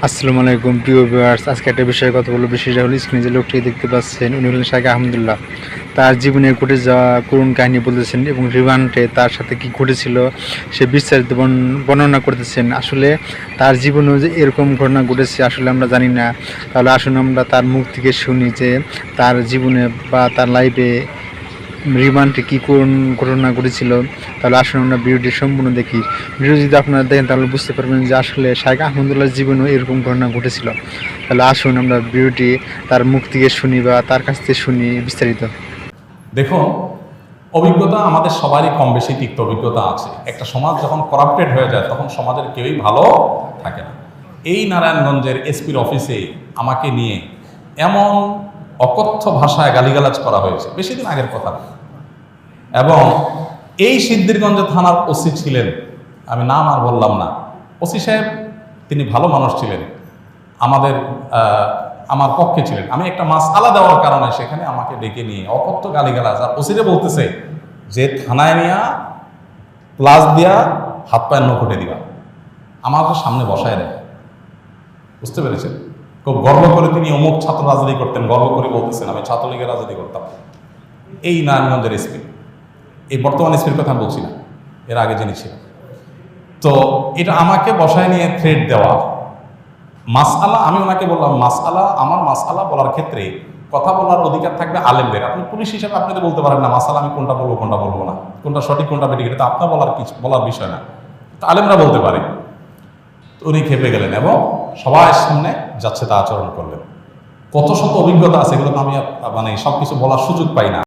আসসালামু আলাইকুম প্রিয় ভিউয়ার্স, আজকে একটা বিষয়ে কথা বলবো। বিষয়টা হলো, স্ক্রিনে যে লোকটি দেখতে পাচ্ছেন উনি হলেন শাইখ আহমদুল্লাহ। তার জীবনে ঘটে যাওয়া করুণ কাহিনী বলতেছেন এবং রিমান্ডে তার সাথে কি ঘটেছিল সে বিস্তারিত বর্ণনা করতেছেন। আসলে তার জীবনেও যে এরকম ঘটনা ঘটেছে আসলে আমরা জানি না। তাহলে আসুন আমরা তার মুখ থেকে শুনি যে তার জীবনে বা তার লাইফে রিমান্ডে কী কোন ঘটনা ঘটেছিল। তাহলে আসুন আমরা ভিডিওটি সম্পূর্ণ দেখি। ভিডিও যদি আপনারা দেখেন তাহলে বুঝতে পারবেন যে আসলে শাইখ আহমদুল্লাহর জীবনেও এরকম ঘটনা ঘটেছিল। তাহলে আসুন আমরা ভিডিওটি তার মুখ থেকে শুনি বা তার কাছ থেকে শুনি বিস্তারিত। দেখুন, অভিজ্ঞতা আমাদের সবারই কম বেশি তিক্ত অভিজ্ঞতা আছে। একটা সমাজ যখন করাপ্টেড হয়ে যায় তখন সমাজের কেউই ভালো থাকে না। এই নারায়ণগঞ্জের এসপির অফিসে আমাকে নিয়ে এমন অকথ্য ভাষায় গালিগালাজ করা হয়েছে, বেশি দিন আগের কথা। এবং এই সিদ্ধিরগঞ্জ থানার ওসি ছিলেন, আমি নাম আর বললাম না। ওসি সাহেব তিনি ভালো মানুষ ছিলেন, আমাদের আমার পক্ষে ছিলেন। আমি একটা মাসআলা দেওয়ার কারণে সেখানে আমাকে ডেকে নিয়ে অকথ্য গালিগালাজ, আর ওসিরে বলতেছে যে থানায় নিয়ে প্লাস দিয়া হাত পায়ের নখুটে দিবা, আমাকে সামনে বসায় দেয়। বুঝতে পেরেছেন? খুব গর্ব করে তিনি অমুক ছাত্র রাজনীতি করতেন, গর্ব করে বলতেছেন আমি ছাত্রলীগের রাজনীতি করতাম। এই নারায়ণগঞ্জের এসপি, এই বর্তমান এসপির কথা আমি বলছি না, এর আগে যিনি ছিল। তো এটা আমাকে বসায় নিয়ে থ্রেট দেওয়া। মাসআলা, আমি ওনাকে বললাম মাসআলা, আমার মাসআলা বলার ক্ষেত্রে কথা বলার অধিকার থাকবে আলেমদের। আপনি পুলিশ হিসেবে আপনি তো বলতে পারেন না মাসআলা আমি কোনটা বলবো কোনটা বলবো না, কোনটা সঠিক কোনটা বেঠিক, এটা তো আপনার বলার বিষয় না, তো আলেমরা বলতে পারে। তো উনি খেপে গেলেন এবং সবার সামনে যাচ্ছে তা আচরণ করলেন। কত শত অভিজ্ঞতা আছে, এগুলো তো আমি মানে সবকিছু বলার সুযোগ পাই না।